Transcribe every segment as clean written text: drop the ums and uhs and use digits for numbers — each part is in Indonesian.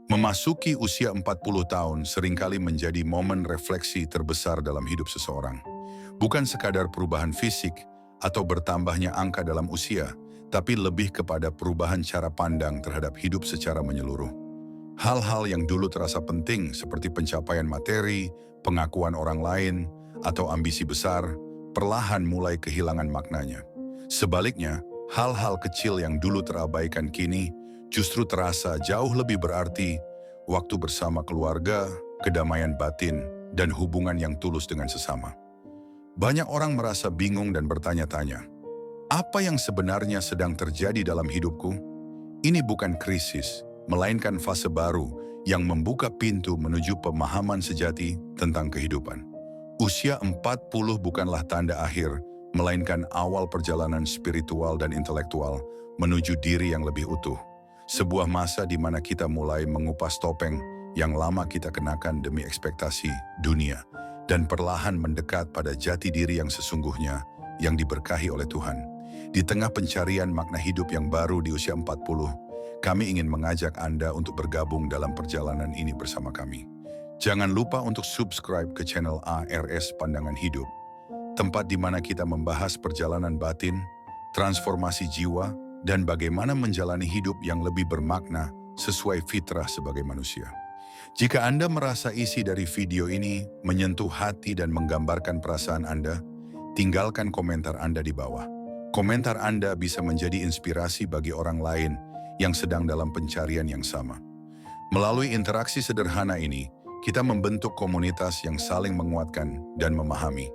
Memasuki usia 40 tahun seringkali menjadi momen refleksi terbesar dalam hidup seseorang. Bukan sekadar perubahan fisik atau bertambahnya angka dalam usia, tapi lebih kepada perubahan cara pandang terhadap hidup secara menyeluruh. Hal-hal yang dulu terasa penting seperti pencapaian materi, pengakuan orang lain, atau ambisi besar, perlahan mulai kehilangan maknanya. Sebaliknya, hal-hal kecil yang dulu terabaikan kini justru terasa jauh lebih berarti, waktu bersama keluarga, kedamaian batin, dan hubungan yang tulus dengan sesama. Banyak orang merasa bingung dan bertanya-tanya, apa yang sebenarnya sedang terjadi dalam hidupku? Ini bukan krisis, melainkan fase baru yang membuka pintu menuju pemahaman sejati tentang kehidupan. Usia 40 bukanlah tanda akhir, melainkan awal perjalanan spiritual dan intelektual menuju diri yang lebih utuh. Sebuah masa di mana kita mulai mengupas topeng yang lama kita kenakan demi ekspektasi dunia dan perlahan mendekat pada jati diri yang sesungguhnya yang diberkahi oleh Tuhan. Di tengah pencarian makna hidup yang baru di usia 40, kami ingin mengajak Anda untuk bergabung dalam perjalanan ini bersama kami. Jangan lupa untuk subscribe ke channel ARS Pandangan Hidup, tempat di mana kita membahas perjalanan batin, transformasi jiwa, dan bagaimana menjalani hidup yang lebih bermakna sesuai fitrah sebagai manusia. Jika Anda merasa isi dari video ini menyentuh hati dan menggambarkan perasaan Anda, tinggalkan komentar Anda di bawah. Komentar Anda bisa menjadi inspirasi bagi orang lain yang sedang dalam pencarian yang sama. Melalui interaksi sederhana ini, kita membentuk komunitas yang saling menguatkan dan memahami.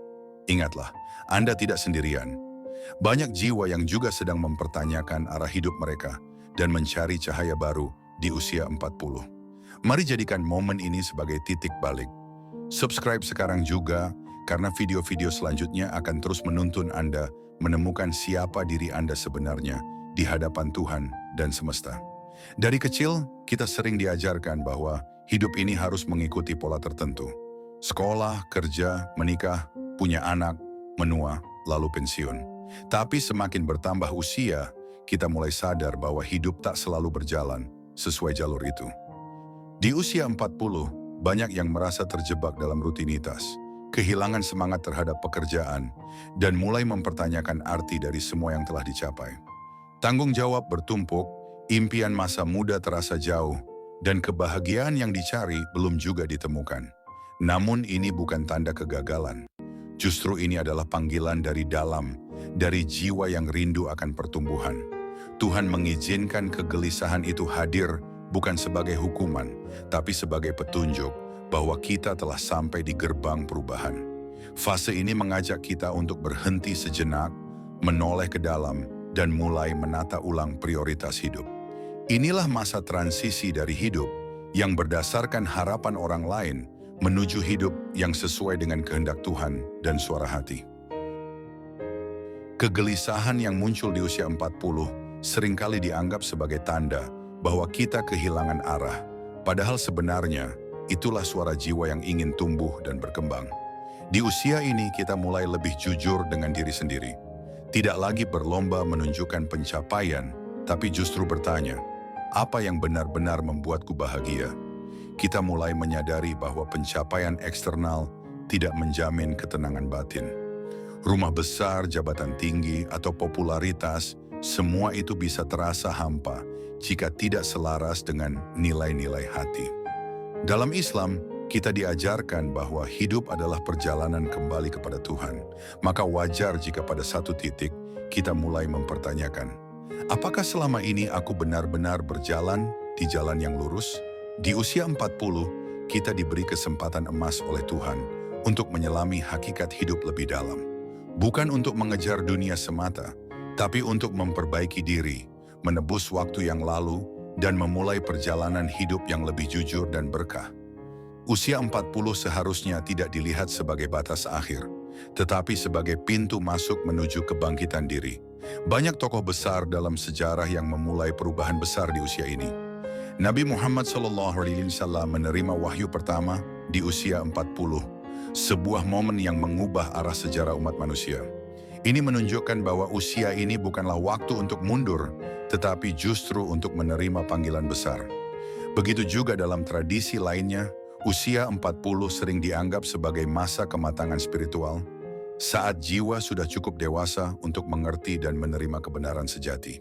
Ingatlah, Anda tidak sendirian. Banyak jiwa yang juga sedang mempertanyakan arah hidup mereka dan mencari cahaya baru di usia 40. Mari jadikan momen ini sebagai titik balik. Subscribe sekarang juga, karena video-video selanjutnya akan terus menuntun Anda menemukan siapa diri Anda sebenarnya di hadapan Tuhan dan semesta. Dari kecil, kita sering diajarkan bahwa hidup ini harus mengikuti pola tertentu. Sekolah, kerja, menikah, punya anak, menua, lalu pensiun. Tapi semakin bertambah usia, kita mulai sadar bahwa hidup tak selalu berjalan sesuai jalur itu. Di usia 40, banyak yang merasa terjebak dalam rutinitas, kehilangan semangat terhadap pekerjaan, dan mulai mempertanyakan arti dari semua yang telah dicapai. Tanggung jawab bertumpuk, impian masa muda terasa jauh, dan kebahagiaan yang dicari belum juga ditemukan. Namun ini bukan tanda kegagalan. Justru ini adalah panggilan dari dalam, dari jiwa yang rindu akan pertumbuhan. Tuhan mengizinkan kegelisahan itu hadir bukan sebagai hukuman, tapi sebagai petunjuk bahwa kita telah sampai di gerbang perubahan. Fase ini mengajak kita untuk berhenti sejenak, menoleh ke dalam, dan mulai menata ulang prioritas hidup. Inilah masa transisi dari hidup yang berdasarkan harapan orang lain menuju hidup yang sesuai dengan kehendak Tuhan dan suara hati. Kegelisahan yang muncul di usia 40 seringkali dianggap sebagai tanda bahwa kita kehilangan arah, padahal sebenarnya itulah suara jiwa yang ingin tumbuh dan berkembang. Di usia ini kita mulai lebih jujur dengan diri sendiri. Tidak lagi berlomba menunjukkan pencapaian, tapi justru bertanya, apa yang benar-benar membuatku bahagia? Kita mulai menyadari bahwa pencapaian eksternal tidak menjamin ketenangan batin. Rumah besar, jabatan tinggi, atau popularitas, semua itu bisa terasa hampa jika tidak selaras dengan nilai-nilai hati. Dalam Islam, kita diajarkan bahwa hidup adalah perjalanan kembali kepada Tuhan. Maka wajar jika pada satu titik kita mulai mempertanyakan, apakah selama ini aku benar-benar berjalan di jalan yang lurus? Di usia 40, kita diberi kesempatan emas oleh Tuhan untuk menyelami hakikat hidup lebih dalam. Bukan untuk mengejar dunia semata, tapi untuk memperbaiki diri, menebus waktu yang lalu, dan memulai perjalanan hidup yang lebih jujur dan berkah. Usia 40 seharusnya tidak dilihat sebagai batas akhir, tetapi sebagai pintu masuk menuju kebangkitan diri. Banyak tokoh besar dalam sejarah yang memulai perubahan besar di usia ini. Nabi Muhammad SAW menerima wahyu pertama di usia 40, sebuah momen yang mengubah arah sejarah umat manusia. Ini menunjukkan bahwa usia ini bukanlah waktu untuk mundur, tetapi justru untuk menerima panggilan besar. Begitu juga dalam tradisi lainnya, usia 40 sering dianggap sebagai masa kematangan spiritual, saat jiwa sudah cukup dewasa untuk mengerti dan menerima kebenaran sejati.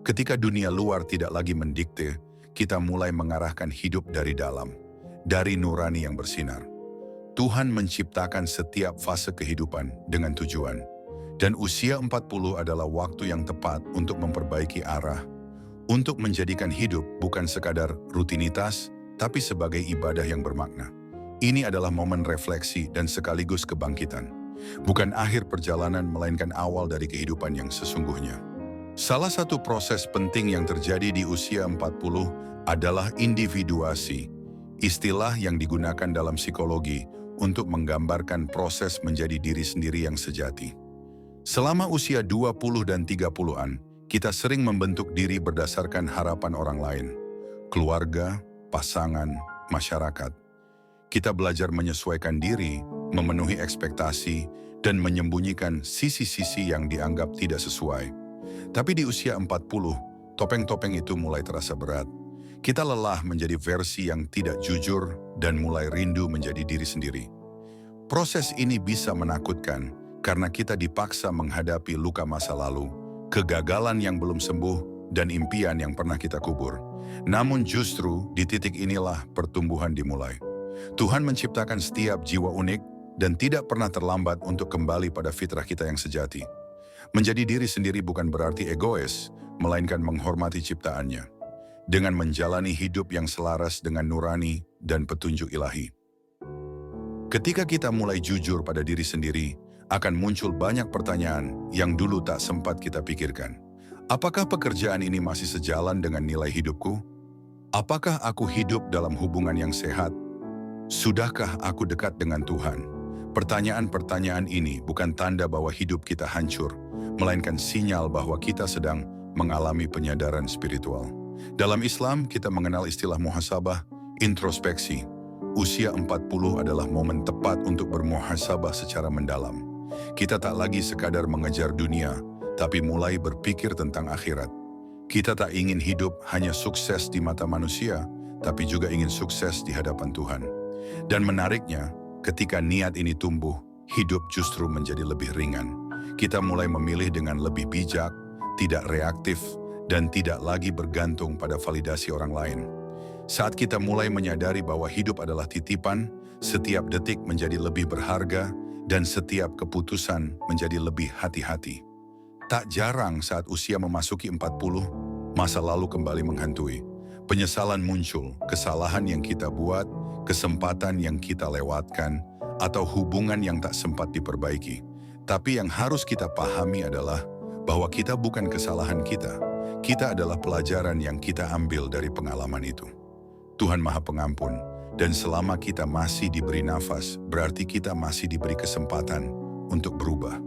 Ketika dunia luar tidak lagi mendikte, kita mulai mengarahkan hidup dari dalam, dari nurani yang bersinar. Tuhan menciptakan setiap fase kehidupan dengan tujuan, dan usia 40 adalah waktu yang tepat untuk memperbaiki arah, untuk menjadikan hidup bukan sekadar rutinitas, tapi sebagai ibadah yang bermakna. Ini adalah momen refleksi dan sekaligus kebangkitan. Bukan akhir perjalanan, melainkan awal dari kehidupan yang sesungguhnya. Salah satu proses penting yang terjadi di usia 40 adalah individuasi, istilah yang digunakan dalam psikologi untuk menggambarkan proses menjadi diri sendiri yang sejati. Selama usia 20 dan 30-an, kita sering membentuk diri berdasarkan harapan orang lain, keluarga, pasangan, masyarakat. Kita belajar menyesuaikan diri, memenuhi ekspektasi, dan menyembunyikan sisi-sisi yang dianggap tidak sesuai. Tapi di usia 40, topeng-topeng itu mulai terasa berat. Kita lelah menjadi versi yang tidak jujur dan mulai rindu menjadi diri sendiri. Proses ini bisa menakutkan karena kita dipaksa menghadapi luka masa lalu, kegagalan yang belum sembuh, dan impian yang pernah kita kubur. Namun justru di titik inilah pertumbuhan dimulai. Tuhan menciptakan setiap jiwa unik dan tidak pernah terlambat untuk kembali pada fitrah kita yang sejati. Menjadi diri sendiri bukan berarti egois, melainkan menghormati ciptaannya, dengan menjalani hidup yang selaras dengan nurani dan petunjuk ilahi. Ketika kita mulai jujur pada diri sendiri, akan muncul banyak pertanyaan yang dulu tak sempat kita pikirkan. Apakah pekerjaan ini masih sejalan dengan nilai hidupku? Apakah aku hidup dalam hubungan yang sehat? Sudahkah aku dekat dengan Tuhan? Pertanyaan-pertanyaan ini bukan tanda bahwa hidup kita hancur, melainkan sinyal bahwa kita sedang mengalami penyadaran spiritual. Dalam Islam, kita mengenal istilah muhasabah, introspeksi. Usia 40 adalah momen tepat untuk bermuhasabah secara mendalam. Kita tak lagi sekadar mengejar dunia, tapi mulai berpikir tentang akhirat. Kita tak ingin hidup hanya sukses di mata manusia, tapi juga ingin sukses di hadapan Tuhan. Dan menariknya, ketika niat ini tumbuh, hidup justru menjadi lebih ringan. Kita mulai memilih dengan lebih bijak, tidak reaktif, dan tidak lagi bergantung pada validasi orang lain. Saat kita mulai menyadari bahwa hidup adalah titipan, setiap detik menjadi lebih berharga, dan setiap keputusan menjadi lebih hati-hati. Tak jarang saat usia memasuki 40, masa lalu kembali menghantui. Penyesalan muncul, kesalahan yang kita buat, kesempatan yang kita lewatkan, atau hubungan yang tak sempat diperbaiki. Tapi yang harus kita pahami adalah bahwa kita bukan kesalahan kita. Kita adalah pelajaran yang kita ambil dari pengalaman itu. Tuhan Maha Pengampun, dan selama kita masih diberi nafas, berarti kita masih diberi kesempatan untuk berubah.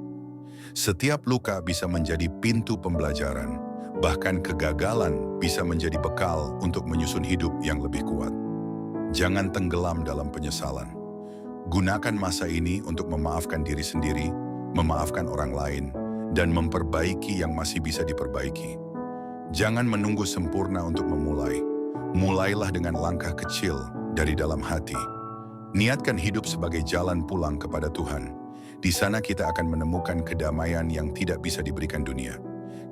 Setiap luka bisa menjadi pintu pembelajaran, bahkan kegagalan bisa menjadi bekal untuk menyusun hidup yang lebih kuat. Jangan tenggelam dalam penyesalan. Gunakan masa ini untuk memaafkan diri sendiri, memaafkan orang lain, dan memperbaiki yang masih bisa diperbaiki. Jangan menunggu sempurna untuk memulai. Mulailah dengan langkah kecil dari dalam hati. Niatkan hidup sebagai jalan pulang kepada Tuhan. Di sana kita akan menemukan kedamaian yang tidak bisa diberikan dunia.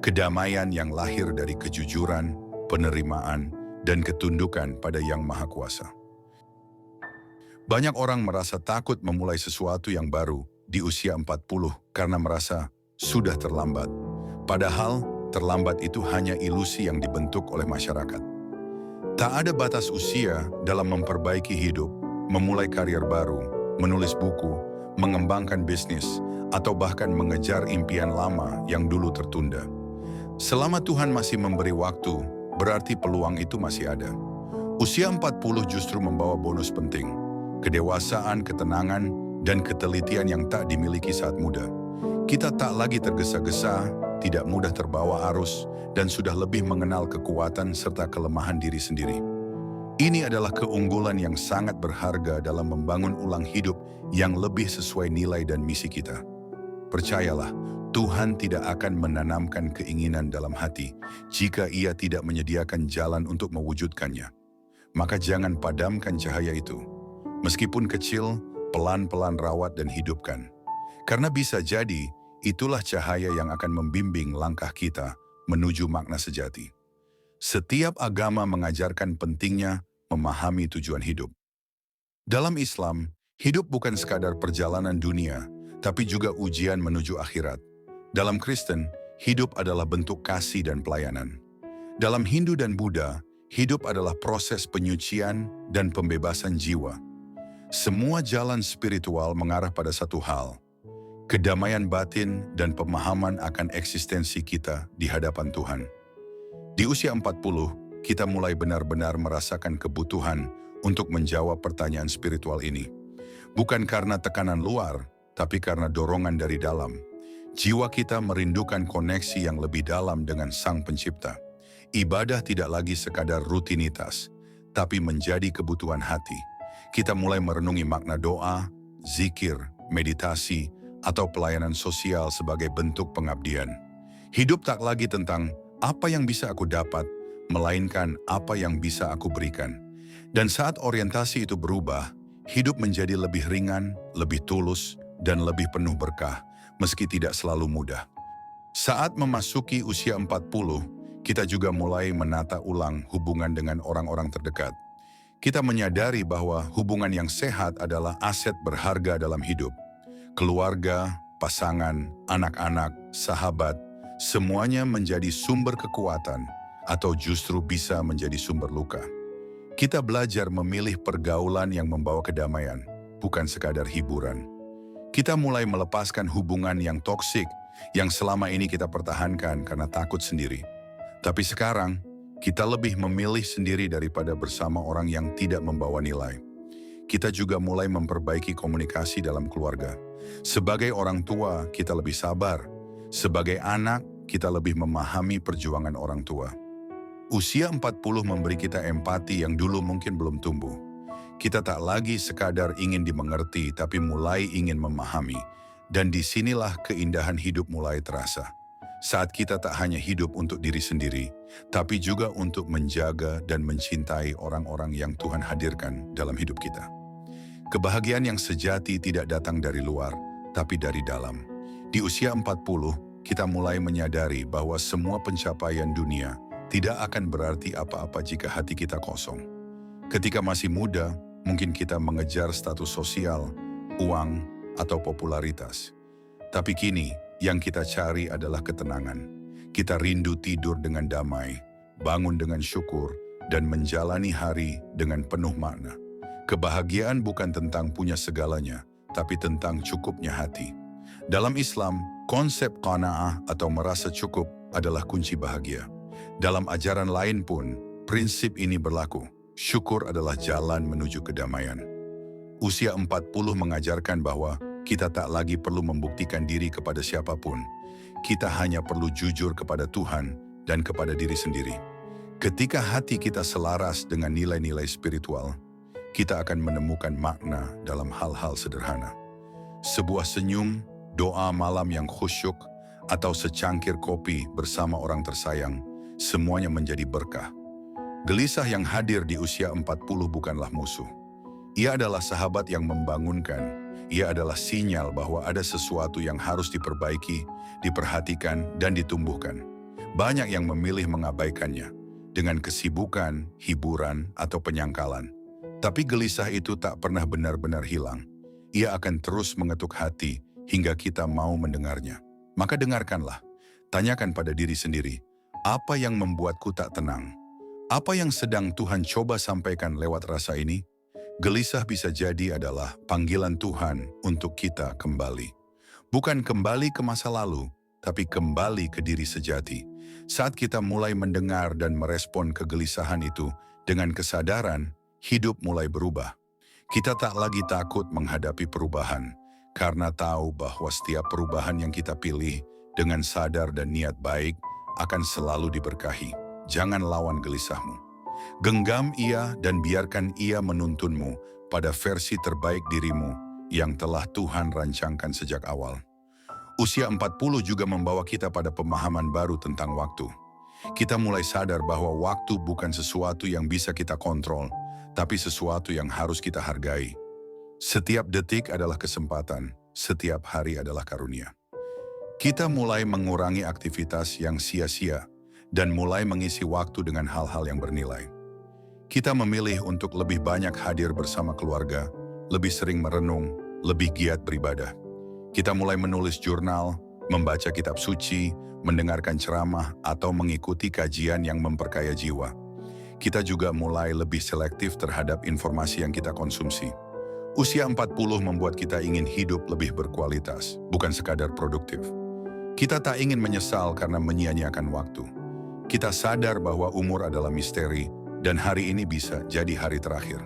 Kedamaian yang lahir dari kejujuran, penerimaan, dan ketundukan pada Yang Maha Kuasa. Banyak orang merasa takut memulai sesuatu yang baru di usia 40 karena merasa sudah terlambat. Padahal terlambat itu hanya ilusi yang dibentuk oleh masyarakat. Tak ada batas usia dalam memperbaiki hidup, memulai karier baru, menulis buku, mengembangkan bisnis, atau bahkan mengejar impian lama yang dulu tertunda. Selama Tuhan masih memberi waktu, berarti peluang itu masih ada. Usia 40 justru membawa bonus penting, kedewasaan, ketenangan, dan ketelitian yang tak dimiliki saat muda. Kita tak lagi tergesa-gesa, tidak mudah terbawa arus, dan sudah lebih mengenal kekuatan serta kelemahan diri sendiri. Ini adalah keunggulan yang sangat berharga dalam membangun ulang hidup yang lebih sesuai nilai dan misi kita. Percayalah, Tuhan tidak akan menanamkan keinginan dalam hati jika Ia tidak menyediakan jalan untuk mewujudkannya. maka jangan padamkan cahaya itu. Meskipun kecil, pelan-pelan rawat dan hidupkan. Karena bisa jadi, itulah cahaya yang akan membimbing langkah kita menuju makna sejati. Setiap agama mengajarkan pentingnya memahami tujuan hidup. Dalam Islam, hidup bukan sekadar perjalanan dunia, tapi juga ujian menuju akhirat. Dalam Kristen, hidup adalah bentuk kasih dan pelayanan. Dalam Hindu dan Buddha, hidup adalah proses penyucian dan pembebasan jiwa. Semua jalan spiritual mengarah pada satu hal, kedamaian batin dan pemahaman akan eksistensi kita di hadapan Tuhan. Di usia 40, kita mulai benar-benar merasakan kebutuhan untuk menjawab pertanyaan spiritual ini. Bukan karena tekanan luar, tapi karena dorongan dari dalam. Jiwa kita merindukan koneksi yang lebih dalam dengan Sang Pencipta. Ibadah tidak lagi sekadar rutinitas, tapi menjadi kebutuhan hati. Kita mulai merenungi makna doa, zikir, meditasi, atau pelayanan sosial sebagai bentuk pengabdian. Hidup tak lagi tentang apa yang bisa aku dapat, melainkan apa yang bisa aku berikan. Dan saat orientasi itu berubah, hidup menjadi lebih ringan, lebih tulus, dan lebih penuh berkah, meski tidak selalu mudah. Saat memasuki usia 40, kita juga mulai menata ulang hubungan dengan orang-orang terdekat. Kita menyadari bahwa hubungan yang sehat adalah aset berharga dalam hidup. Keluarga, pasangan, anak-anak, sahabat, semuanya menjadi sumber kekuatan atau justru bisa menjadi sumber luka. Kita belajar memilih pergaulan yang membawa kedamaian, bukan sekadar hiburan. Kita mulai melepaskan hubungan yang toksik yang selama ini kita pertahankan karena takut sendiri. Tapi sekarang, kita lebih memilih sendiri daripada bersama orang yang tidak membawa nilai. Kita juga mulai memperbaiki komunikasi dalam keluarga. Sebagai orang tua, kita lebih sabar. Sebagai anak, kita lebih memahami perjuangan orang tua. Usia 40 memberi kita empati yang dulu mungkin belum tumbuh. Kita tak lagi sekadar ingin dimengerti, tapi mulai ingin memahami. Dan disinilah keindahan hidup mulai terasa. Saat kita tak hanya hidup untuk diri sendiri, tapi juga untuk menjaga dan mencintai orang-orang yang Tuhan hadirkan dalam hidup kita. Kebahagiaan yang sejati tidak datang dari luar, tapi dari dalam. Di usia 40, kita mulai menyadari bahwa semua pencapaian dunia tidak akan berarti apa-apa jika hati kita kosong. Ketika masih muda, mungkin kita mengejar status sosial, uang, atau popularitas. Tapi kini, yang kita cari adalah ketenangan. Kita rindu tidur dengan damai, bangun dengan syukur, dan menjalani hari dengan penuh makna. Kebahagiaan bukan tentang punya segalanya, tapi tentang cukupnya hati. Dalam Islam, konsep qanaah atau merasa cukup adalah kunci bahagia. Dalam ajaran lain pun, prinsip ini berlaku. Syukur adalah jalan menuju kedamaian. Usia 40 mengajarkan bahwa kita tak lagi perlu membuktikan diri kepada siapapun. Kita hanya perlu jujur kepada Tuhan dan kepada diri sendiri. Ketika hati kita selaras dengan nilai-nilai spiritual, kita akan menemukan makna dalam hal-hal sederhana. Sebuah senyum, doa malam yang khusyuk, atau secangkir kopi bersama orang tersayang, semuanya menjadi berkah. Gelisah yang hadir di usia 40 bukanlah musuh. Ia adalah sahabat yang membangunkan. Ia adalah sinyal bahwa ada sesuatu yang harus diperbaiki, diperhatikan, dan ditumbuhkan. Banyak yang memilih mengabaikannya dengan kesibukan, hiburan, atau penyangkalan. Tapi gelisah itu tak pernah benar-benar hilang. Ia akan terus mengetuk hati hingga kita mau mendengarnya. Maka dengarkanlah. Tanyakan pada diri sendiri, apa yang membuatku tak tenang? Apa yang sedang Tuhan coba sampaikan lewat rasa ini? Gelisah bisa jadi adalah panggilan Tuhan untuk kita kembali. Bukan kembali ke masa lalu, tapi kembali ke diri sejati. Saat kita mulai mendengar dan merespon kegelisahan itu dengan kesadaran, hidup mulai berubah. Kita tak lagi takut menghadapi perubahan, karena tahu bahwa setiap perubahan yang kita pilih dengan sadar dan niat baik akan selalu diberkahi. Jangan lawan gelisahmu. Genggam ia dan biarkan ia menuntunmu pada versi terbaik dirimu yang telah Tuhan rancangkan sejak awal. Usia 40 juga membawa kita pada pemahaman baru tentang waktu. Kita mulai sadar bahwa waktu bukan sesuatu yang bisa kita kontrol, tapi sesuatu yang harus kita hargai. Setiap detik adalah kesempatan, setiap hari adalah karunia. Kita mulai mengurangi aktivitas yang sia-sia dan mulai mengisi waktu dengan hal-hal yang bernilai. Kita memilih untuk lebih banyak hadir bersama keluarga, lebih sering merenung, lebih giat beribadah. Kita mulai menulis jurnal, membaca kitab suci, mendengarkan ceramah, atau mengikuti kajian yang memperkaya jiwa. Kita juga mulai lebih selektif terhadap informasi yang kita konsumsi. Usia 40 membuat kita ingin hidup lebih berkualitas, bukan sekadar produktif. Kita tak ingin menyesal karena menyia-nyiakan waktu. Kita sadar bahwa umur adalah misteri dan hari ini bisa jadi hari terakhir.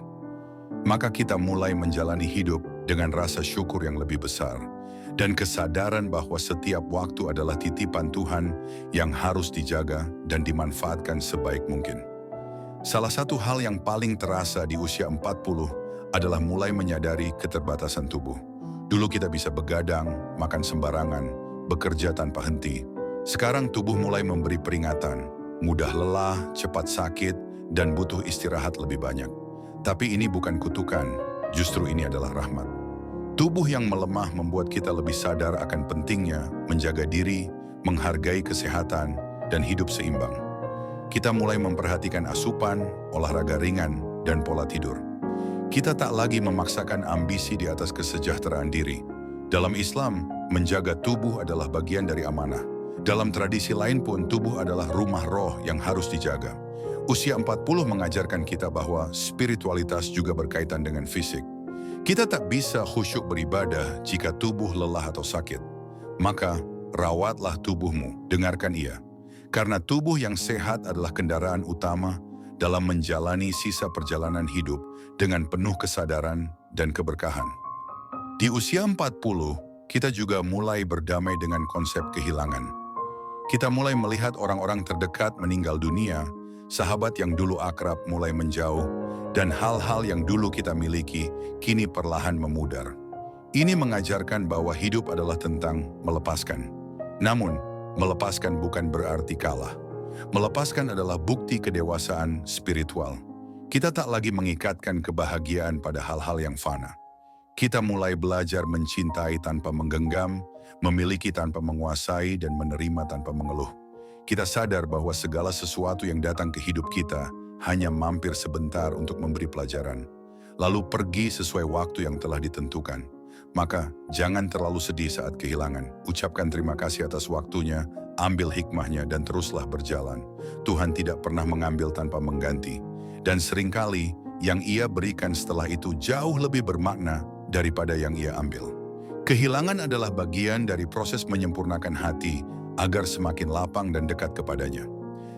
Maka kita mulai menjalani hidup dengan rasa syukur yang lebih besar dan kesadaran bahwa setiap waktu adalah titipan Tuhan yang harus dijaga dan dimanfaatkan sebaik mungkin. Salah satu hal yang paling terasa di usia 40 adalah mulai menyadari keterbatasan tubuh. Dulu kita bisa begadang, makan sembarangan, bekerja tanpa henti. Sekarang tubuh mulai memberi peringatan, mudah lelah, cepat sakit, dan butuh istirahat lebih banyak. Tapi ini bukan kutukan, justru ini adalah rahmat. Tubuh yang melemah membuat kita lebih sadar akan pentingnya menjaga diri, menghargai kesehatan, dan hidup seimbang. Kita mulai memperhatikan asupan, olahraga ringan, dan pola tidur. Kita tak lagi memaksakan ambisi di atas kesejahteraan diri. Dalam Islam, menjaga tubuh adalah bagian dari amanah. Dalam tradisi lain pun, tubuh adalah rumah roh yang harus dijaga. Usia 40 mengajarkan kita bahwa spiritualitas juga berkaitan dengan fisik. Kita tak bisa khusyuk beribadah jika tubuh lelah atau sakit. Maka, rawatlah tubuhmu, dengarkan ia. Karena tubuh yang sehat adalah kendaraan utama dalam menjalani sisa perjalanan hidup dengan penuh kesadaran dan keberkahan. Di usia 40, kita juga mulai berdamai dengan konsep kehilangan. Kita mulai melihat orang-orang terdekat meninggal dunia, sahabat yang dulu akrab mulai menjauh, dan hal-hal yang dulu kita miliki kini perlahan memudar. Ini mengajarkan bahwa hidup adalah tentang melepaskan. Namun, melepaskan bukan berarti kalah. Melepaskan adalah bukti kedewasaan spiritual. Kita tak lagi mengikatkan kebahagiaan pada hal-hal yang fana. Kita mulai belajar mencintai tanpa menggenggam, memiliki tanpa menguasai, dan menerima tanpa mengeluh. Kita sadar bahwa segala sesuatu yang datang ke hidup kita hanya mampir sebentar untuk memberi pelajaran, lalu pergi sesuai waktu yang telah ditentukan. Maka jangan terlalu sedih saat kehilangan. Ucapkan terima kasih atas waktunya, ambil hikmahnya, dan teruslah berjalan. Tuhan tidak pernah mengambil tanpa mengganti. Dan seringkali yang Ia berikan setelah itu jauh lebih bermakna daripada yang Ia ambil. Kehilangan adalah bagian dari proses menyempurnakan hati agar semakin lapang dan dekat kepadanya.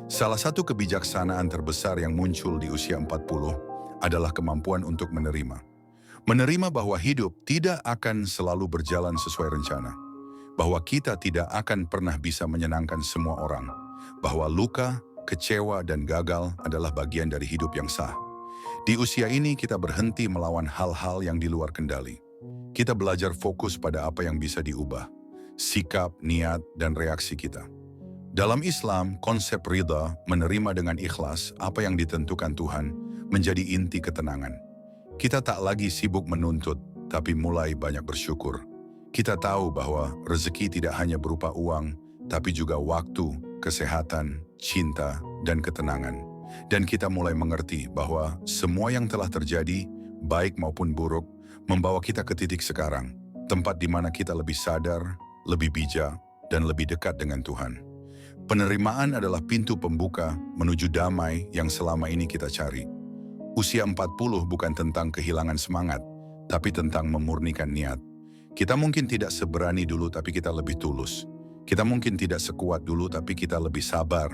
Salah satu kebijaksanaan terbesar yang muncul di usia 40 adalah kemampuan untuk menerima. Menerima bahwa hidup tidak akan selalu berjalan sesuai rencana. Bahwa kita tidak akan pernah bisa menyenangkan semua orang. Bahwa luka, kecewa, dan gagal adalah bagian dari hidup yang sah. Di usia ini kita berhenti melawan hal-hal yang di luar kendali. Kita belajar fokus pada apa yang bisa diubah. Sikap, niat, dan reaksi kita. Dalam Islam, konsep ridha, menerima dengan ikhlas apa yang ditentukan Tuhan, menjadi inti ketenangan. Kita tak lagi sibuk menuntut, tapi mulai banyak bersyukur. Kita tahu bahwa rezeki tidak hanya berupa uang, tapi juga waktu, kesehatan, cinta, dan ketenangan. Dan kita mulai mengerti bahwa semua yang telah terjadi, baik maupun buruk, membawa kita ke titik sekarang, tempat di mana kita lebih sadar, lebih bijak, dan lebih dekat dengan Tuhan. Penerimaan adalah pintu pembuka menuju damai yang selama ini kita cari. Usia 40 bukan tentang kehilangan semangat, tapi tentang memurnikan niat. Kita mungkin tidak seberani dulu, tapi kita lebih tulus. Kita mungkin tidak sekuat dulu, tapi kita lebih sabar.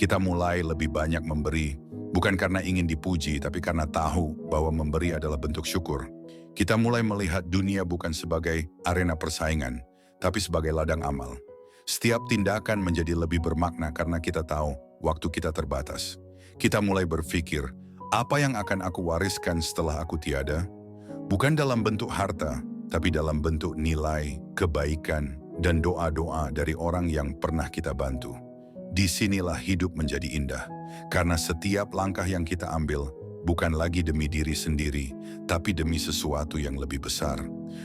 Kita mulai lebih banyak memberi, bukan karena ingin dipuji, tapi karena tahu bahwa memberi adalah bentuk syukur. Kita mulai melihat dunia bukan sebagai arena persaingan, tapi sebagai ladang amal. Setiap tindakan menjadi lebih bermakna karena kita tahu waktu kita terbatas. Kita mulai berpikir, apa yang akan aku wariskan setelah aku tiada? Bukan dalam bentuk harta, tapi dalam bentuk nilai, kebaikan, dan doa-doa dari orang yang pernah kita bantu. Disinilah hidup menjadi indah, karena setiap langkah yang kita ambil bukan lagi demi diri sendiri, tapi demi sesuatu yang lebih besar.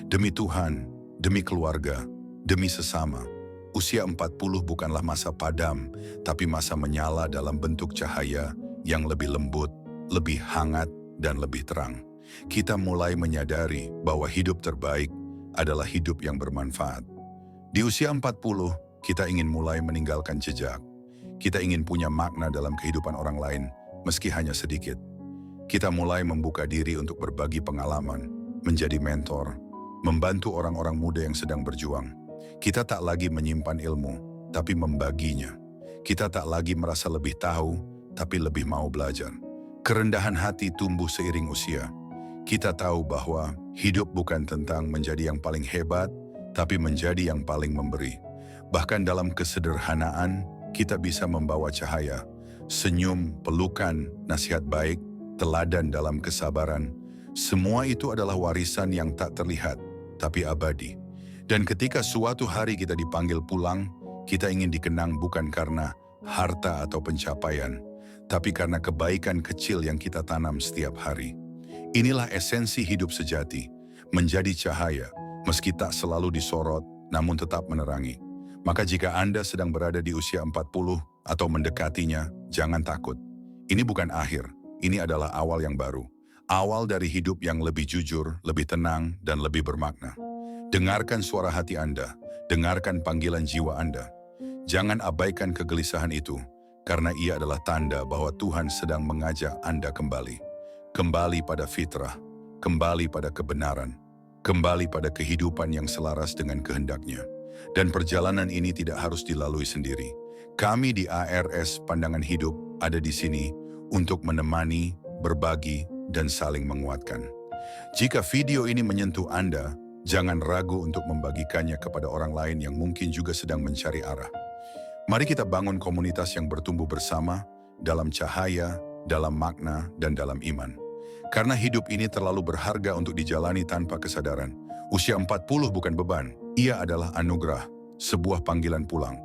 Demi Tuhan, demi keluarga, demi sesama. Usia 40 bukanlah masa padam, tapi masa menyala dalam bentuk cahaya yang lebih lembut, lebih hangat, dan lebih terang. Kita mulai menyadari bahwa hidup terbaik adalah hidup yang bermanfaat. Di usia 40, kita ingin mulai meninggalkan jejak. Kita ingin punya makna dalam kehidupan orang lain, meski hanya sedikit. Kita mulai membuka diri untuk berbagi pengalaman, menjadi mentor, membantu orang-orang muda yang sedang berjuang. Kita tak lagi menyimpan ilmu, tapi membaginya. Kita tak lagi merasa lebih tahu, tapi lebih mau belajar. Kerendahan hati tumbuh seiring usia. Kita tahu bahwa hidup bukan tentang menjadi yang paling hebat, tapi menjadi yang paling memberi. Bahkan dalam kesederhanaan, kita bisa membawa cahaya, senyum, pelukan, nasihat baik, teladan dalam kesabaran. Semua itu adalah warisan yang tak terlihat, tapi abadi. Dan ketika suatu hari kita dipanggil pulang, kita ingin dikenang bukan karena harta atau pencapaian, tapi karena kebaikan kecil yang kita tanam setiap hari. Inilah esensi hidup sejati, menjadi cahaya, meski tak selalu disorot, namun tetap menerangi. Maka jika Anda sedang berada di usia 40 atau mendekatinya, jangan takut. Ini bukan akhir, ini adalah awal yang baru. Awal dari hidup yang lebih jujur, lebih tenang, dan lebih bermakna. Dengarkan suara hati Anda, dengarkan panggilan jiwa Anda. Jangan abaikan kegelisahan itu, karena ia adalah tanda bahwa Tuhan sedang mengajak Anda kembali. Kembali pada fitrah, kembali pada kebenaran, kembali pada kehidupan yang selaras dengan kehendak-Nya. Dan perjalanan ini tidak harus dilalui sendiri. Kami di ARS Pandangan Hidup ada di sini untuk menemani, berbagi, dan saling menguatkan. Jika video ini menyentuh Anda, jangan ragu untuk membagikannya kepada orang lain yang mungkin juga sedang mencari arah. Mari kita bangun komunitas yang bertumbuh bersama dalam cahaya, dalam makna, dan dalam iman. Karena hidup ini terlalu berharga untuk dijalani tanpa kesadaran. Usia 40 bukan beban, ia adalah anugerah, sebuah panggilan pulang.